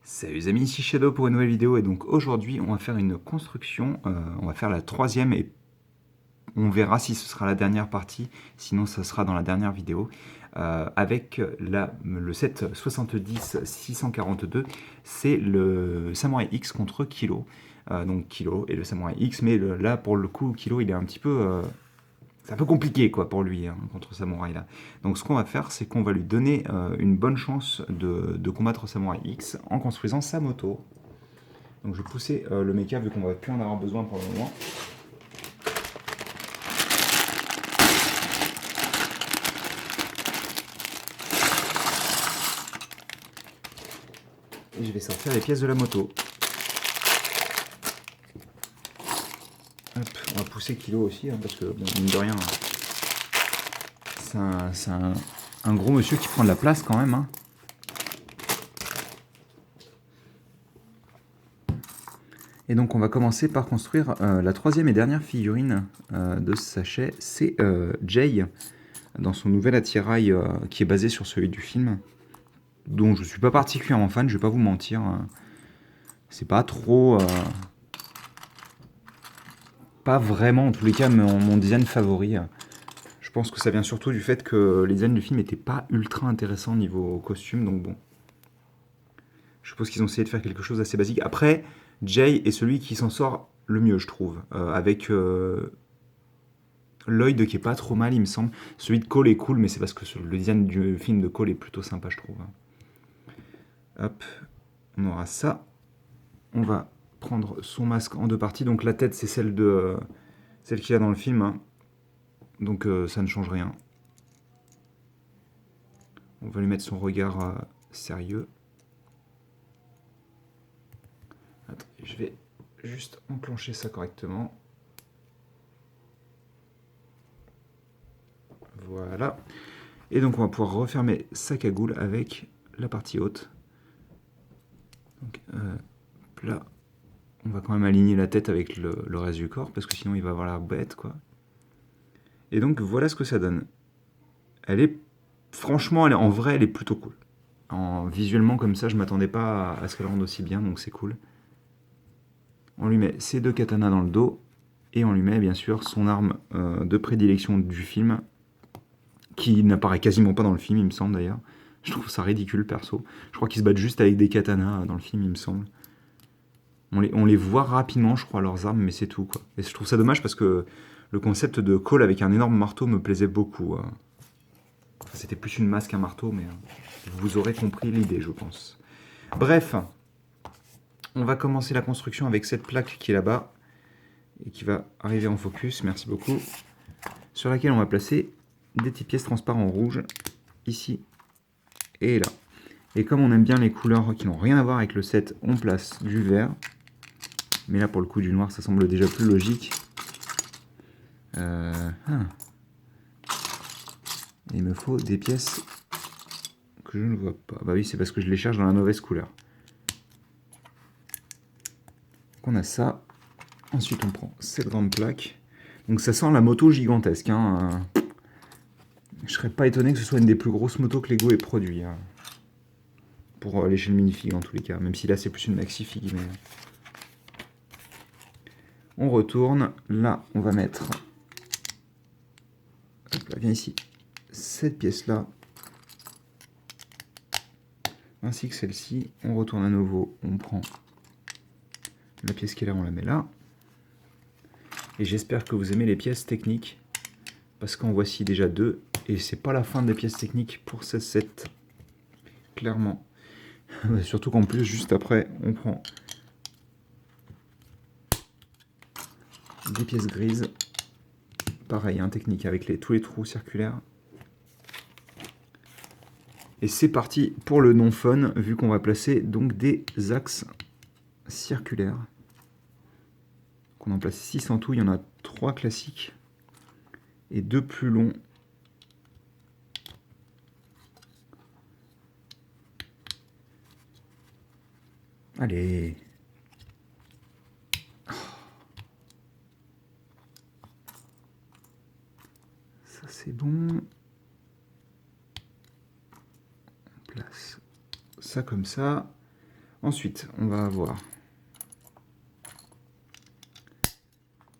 Salut les amis, ici Shadow pour une nouvelle vidéo et donc aujourd'hui on va faire une construction, on va faire la troisième et on verra si ce sera la dernière partie, sinon ça sera dans la dernière vidéo, avec le set 70-642, c'est le Samurai X contre Kilo, donc Kilo et le Samurai X, mais là pour le coup Kilo il est un petit peu... c'est un peu compliqué quoi pour lui hein, contre Samurai là. Donc ce qu'on va faire, c'est qu'on va lui donner une bonne chance de combattre Samurai X en construisant sa moto. Donc je vais pousser le mecha vu qu'on va plus en avoir besoin pour le moment. Et je vais sortir les pièces de la moto. Hop, on va pousser Kilo aussi, hein, parce que, bon, mine de rien, c'est un gros monsieur qui prend de la place quand même. Hein. Et donc on va commencer par construire la troisième et dernière figurine de ce sachet. C'est Jay, dans son nouvel attirail qui est basé sur celui du film, dont je suis pas particulièrement fan, je vais pas vous mentir. C'est pas trop... pas vraiment, en tous les cas, mon design favori. Je pense que ça vient surtout du fait que les designs du film n'étaient pas ultra intéressants niveau costume, donc bon. Je suppose qu'ils ont essayé de faire quelque chose d'assez basique. Après, Jay est celui qui s'en sort le mieux, je trouve. Avec Lloyd qui est pas trop mal, il me semble. Celui de Cole est cool, mais c'est parce que le design du film de Cole est plutôt sympa, je trouve. Hop, on aura ça. On va prendre son masque en deux parties. Donc la tête, c'est celle qu'il a dans le film. Hein. Donc ça ne change rien. On va lui mettre son regard sérieux. Attends, je vais juste enclencher ça correctement. Voilà. Et donc on va pouvoir refermer sa cagoule avec la partie haute. Donc là, on va quand même aligner la tête avec le reste du corps, parce que sinon il va avoir l'air bête, quoi. Et donc voilà ce que ça donne. Elle est, franchement, en vrai, elle est plutôt cool. Visuellement comme ça, je m'attendais pas à ce qu'elle rende aussi bien, donc c'est cool. On lui met ses deux katanas dans le dos, et on lui met bien sûr son arme de prédilection du film, qui n'apparaît quasiment pas dans le film, il me semble d'ailleurs. Je trouve ça ridicule, perso. Je crois qu'ils se battent juste avec des katanas dans le film, il me semble. On les voit rapidement, je crois, leurs armes, mais c'est tout, quoi. Et je trouve ça dommage parce que le concept de Cole avec un énorme marteau me plaisait beaucoup. Enfin, c'était plus une masse qu'un marteau, mais vous aurez compris l'idée, je pense. Bref, on va commencer la construction avec cette plaque qui est là-bas et qui va arriver en focus, merci beaucoup, sur laquelle on va placer des petites pièces transparentes rouges, ici et là. Et comme on aime bien les couleurs qui n'ont rien à voir avec le set, on place du vert. Mais là, pour le coup, du noir, ça semble déjà plus logique. Il me faut des pièces que je ne vois pas. Bah oui, c'est parce que je les cherche dans la mauvaise couleur. Donc on a ça. Ensuite, on prend cette grande plaque. Donc ça sent la moto gigantesque. Hein. Je serais pas étonné que ce soit une des plus grosses motos que Lego ait produit. Hein. Pour l'échelle minifig, en tous les cas. Même si là, c'est plus une maxifig. Mais... on retourne. Là, on va mettre... hop là, viens ici. Cette pièce-là. Ainsi que celle-ci. On retourne à nouveau. On prend la pièce qui est là, on la met là. Et j'espère que vous aimez les pièces techniques. Parce qu'en voici déjà deux. Et c'est pas la fin des pièces techniques pour ce set. Clairement. Surtout qu'en plus, juste après, on prend des pièces grises. Pareil, hein, technique avec tous les trous circulaires. Et c'est parti pour le non-fun, vu qu'on va placer donc des axes circulaires. On en place 6 en tout, il y en a 3 classiques et 2 plus longs. Allez. Ça c'est bon. On place ça comme ça. Ensuite, on va avoir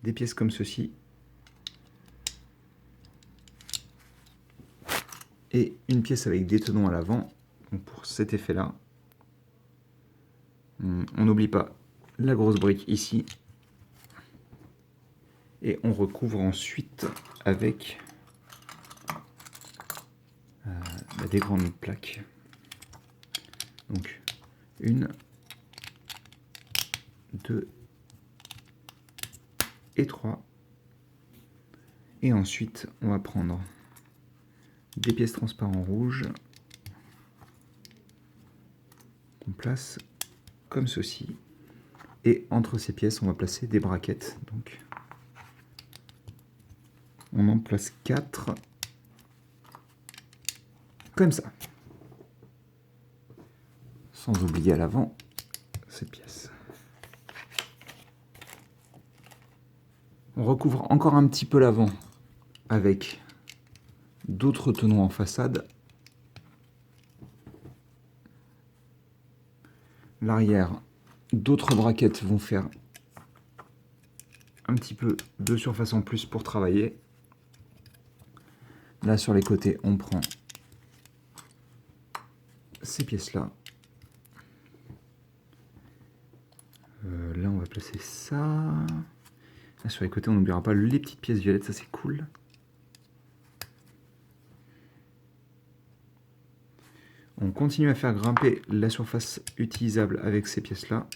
des pièces comme ceci. Et une pièce avec des tenons à l'avant. Donc pour cet effet-là, on n'oublie pas la grosse brique ici. Et on recouvre ensuite avec des grandes plaques. Donc 1, 2 et 3. Et ensuite, on va prendre des pièces transparentes rouges qu'on place comme ceci. Et entre ces pièces, on va placer des braquettes. Donc, on en place 4 comme ça. Sans oublier à l'avant cette pièce. On recouvre encore un petit peu l'avant avec d'autres tenons en façade. L'arrière, d'autres braquettes vont faire un petit peu de surface en plus pour travailler. Là sur les côtés, on prend ces pièces-là. Là, on va placer ça. Là, sur les côtés, on n'oubliera pas les petites pièces violettes, ça c'est cool. On continue à faire grimper la surface utilisable avec ces pièces-là.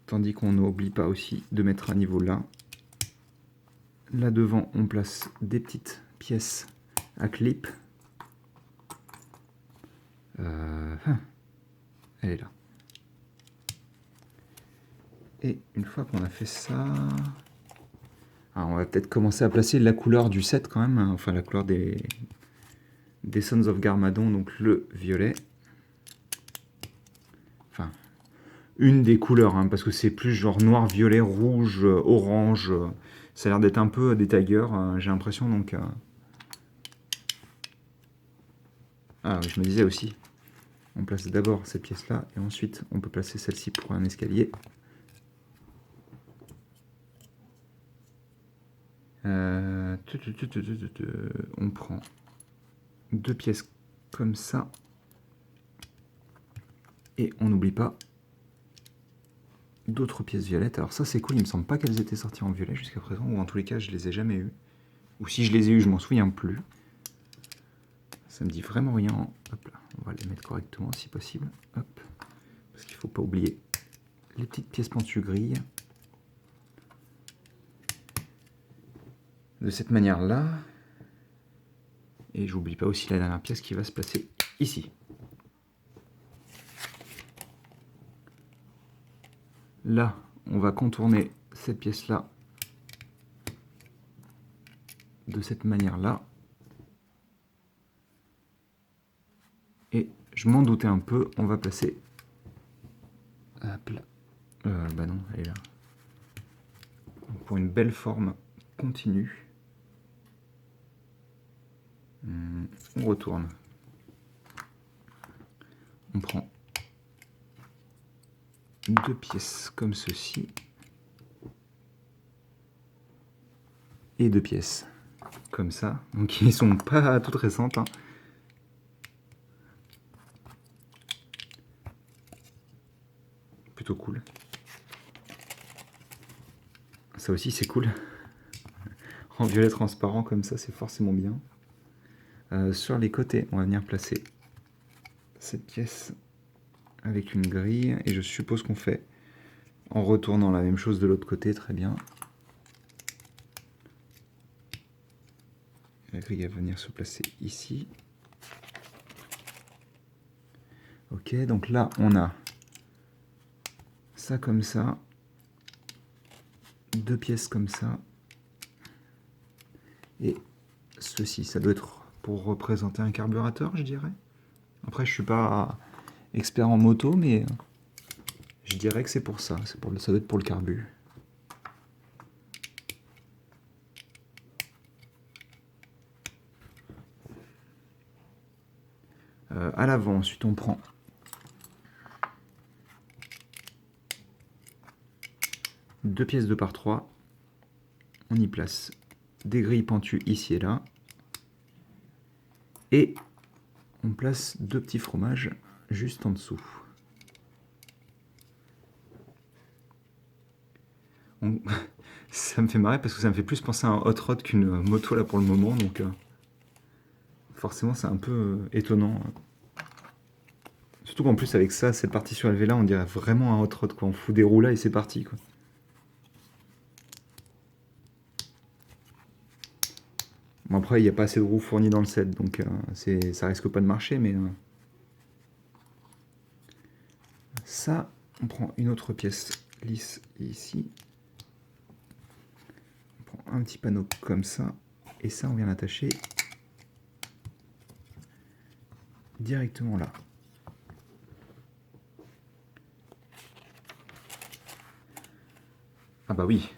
Tandis qu'on n'oublie pas aussi de mettre à niveau là. Là devant, on place des petites pièces à clip. Elle est là. Et une fois qu'on a fait ça... Alors on va peut-être commencer à placer la couleur du set quand même. Hein, enfin la couleur des Sons of Garmadon, donc le violet. Enfin, une des couleurs, hein, parce que c'est plus genre noir, violet, rouge, orange. Ça a l'air d'être un peu des tigers, j'ai l'impression. Donc, ah oui, je me disais aussi. On place d'abord cette pièce-là, et ensuite on peut placer celle-ci pour un escalier. On prend 2 pièces comme ça. Et on n'oublie pas d'autres pièces violettes. Alors ça c'est cool, il me semble pas qu'elles étaient sorties en violet jusqu'à présent, ou en tous les cas je les ai jamais eues. Ou si je les ai eues, je m'en souviens plus. Ça me dit vraiment rien. Hop là, on va les mettre correctement si possible. Hop. Parce qu'il ne faut pas oublier les petites pièces pentues grilles. De cette manière-là. Et j'oublie pas aussi la dernière pièce qui va se placer ici. Là, on va contourner cette pièce-là de cette manière-là. Et je m'en doutais un peu, on va placer... Hop là. Bah non, elle est là. Pour une belle forme continue. On retourne. On prend 2 pièces comme ceci. Et 2 pièces comme ça. Donc ils sont pas toutes récentes. Hein. Plutôt cool. Ça aussi c'est cool. En violet transparent comme ça, c'est forcément bien. Sur les côtés, on va venir placer cette pièce avec une grille. Et je suppose qu'on fait en retournant la même chose de l'autre côté, très bien. La grille va venir se placer ici. Ok, donc là on a ça comme ça. 2 pièces comme ça. Et ceci, ça doit être pour représenter un carburateur, je dirais. Après, je suis pas expert en moto, mais je dirais que c'est pour ça. Ça doit être pour le carbu. À l'avant, ensuite on prend 2 pièces 2 par 3. On y place des grilles pentues ici et là. Et on place 2 petits fromages juste en dessous. Ça me fait marrer parce que ça me fait plus penser à un hot rod qu'une moto là pour le moment. Donc forcément c'est un peu étonnant. Surtout qu'en plus avec ça, cette partie surélevée là, on dirait vraiment un hot rod quoi. On fout des roues là et c'est parti quoi. Bon, après il n'y a pas assez de roues fournies dans le set, donc ça risque pas de marcher, mais ça, on prend une autre pièce lisse ici. On prend un petit panneau comme ça, et ça on vient l'attacher directement là. Ah bah oui,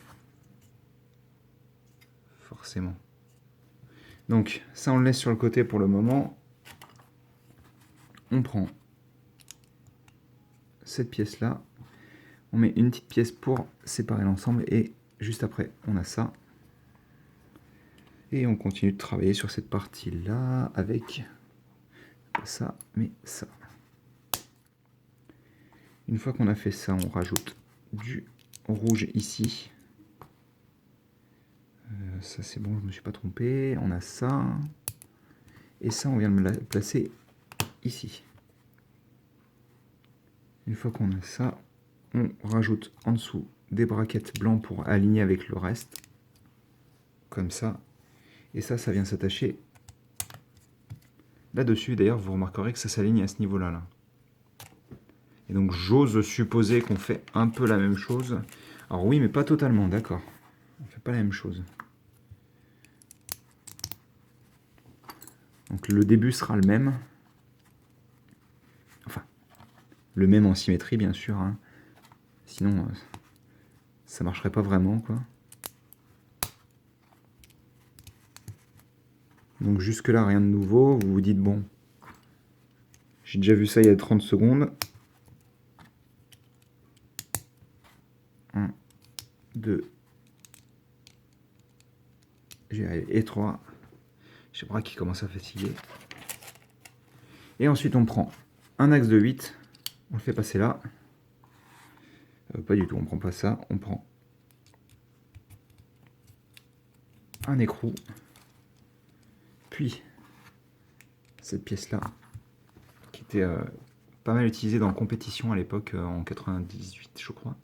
forcément. Donc ça on le laisse sur le côté pour le moment. On prend cette pièce là, on met une petite pièce pour séparer l'ensemble et juste après on a ça. Et on continue de travailler sur cette partie là avec pas ça mais ça. Une fois qu'on a fait ça, on rajoute du rouge ici. Ça c'est bon, je me suis pas trompé. On a ça. Et ça, on vient de me la placer ici. Une fois qu'on a ça, on rajoute en dessous des braquettes blancs pour aligner avec le reste. Comme ça. Et ça, ça vient s'attacher là-dessus. D'ailleurs, vous remarquerez que ça s'aligne à ce niveau-là. Là. Et donc, j'ose supposer qu'on fait un peu la même chose. Alors oui, mais pas totalement, d'accord. On fait pas la même chose. Donc le début sera le même. Enfin, le même en symétrie, bien sûr. Hein. Sinon, ça marcherait pas vraiment, quoi. Donc jusque là, rien de nouveau. Vous vous dites, bon, j'ai déjà vu ça il y a 30 secondes. 1, 2, et 3. J'ai le bras qui commence à fatiguer. Et ensuite, on prend un axe de 8. On le fait passer là. Pas du tout, on prend pas ça. On prend un écrou. Puis, cette pièce-là, qui était pas mal utilisée dans la compétition à l'époque, en 98, je crois.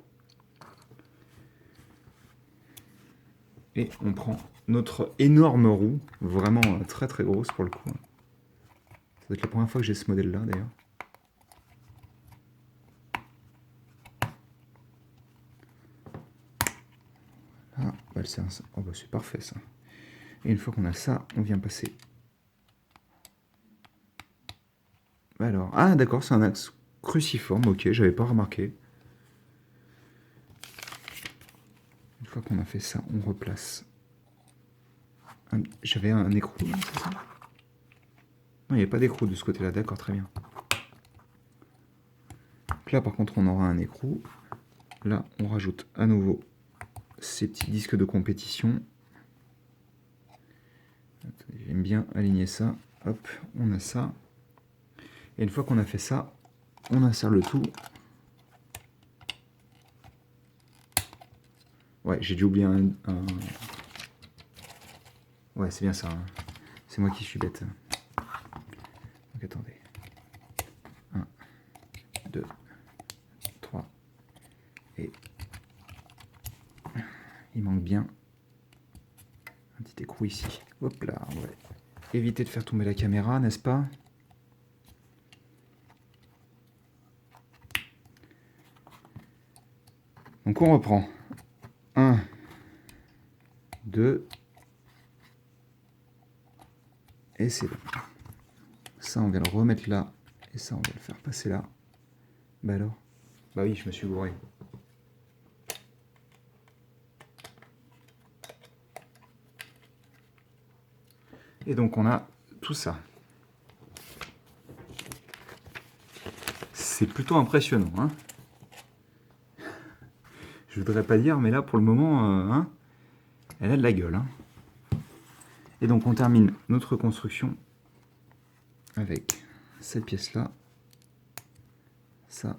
Et on prend notre énorme roue, vraiment très très grosse pour le coup. Ça doit être la première fois que j'ai ce modèle-là d'ailleurs. Ah, bah, oh, bah, c'est parfait ça. Et une fois qu'on a ça, on vient passer. Alors, ah d'accord, c'est un axe cruciforme, ok, j'avais pas remarqué. Une fois qu'on a fait ça, on replace. J'avais un écrou, c'est ça? Non, il n'y avait pas d'écrou de ce côté-là, d'accord, très bien. Donc là, par contre, on aura un écrou. Là, on rajoute à nouveau ces petits disques de compétition. J'aime bien aligner ça. Hop, on a ça. Et une fois qu'on a fait ça, on insère le tout. Ouais, j'ai dû oublier un... Ouais, c'est bien ça. Hein. C'est moi qui suis bête. Donc attendez. 1, 2, 3. Et il manque bien un petit écrou ici. Hop là, on va éviter de faire tomber la caméra, n'est-ce pas? Donc on reprend. 1, 2, et c'est bon. Ça, on vient le remettre là, et ça, on va le faire passer là. Bah alors? Bah oui, je me suis gouré. Et donc on a tout ça. C'est plutôt impressionnant, hein. Je voudrais pas dire, mais là, pour le moment, hein, elle a de la gueule. Hein. Et donc, on termine notre construction avec cette pièce-là, ça,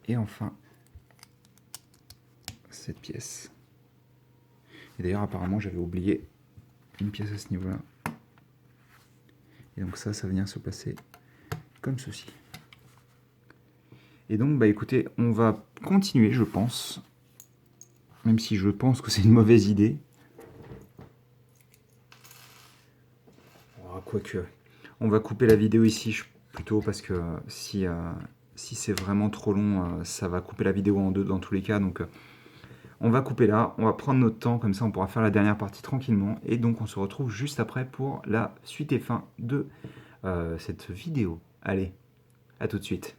et enfin, cette pièce. Et d'ailleurs, apparemment, j'avais oublié une pièce à ce niveau-là. Et donc ça va venir se placer comme ceci. Et donc, bah écoutez, on va continuer, je pense. Même si je pense que c'est une mauvaise idée. Quoique, on va couper la vidéo ici plutôt parce que si c'est vraiment trop long, ça va couper la vidéo en deux dans tous les cas. Donc on va couper là, on va prendre notre temps, comme ça on pourra faire la dernière partie tranquillement. Et donc on se retrouve juste après pour la suite et fin de cette vidéo. Allez, à tout de suite.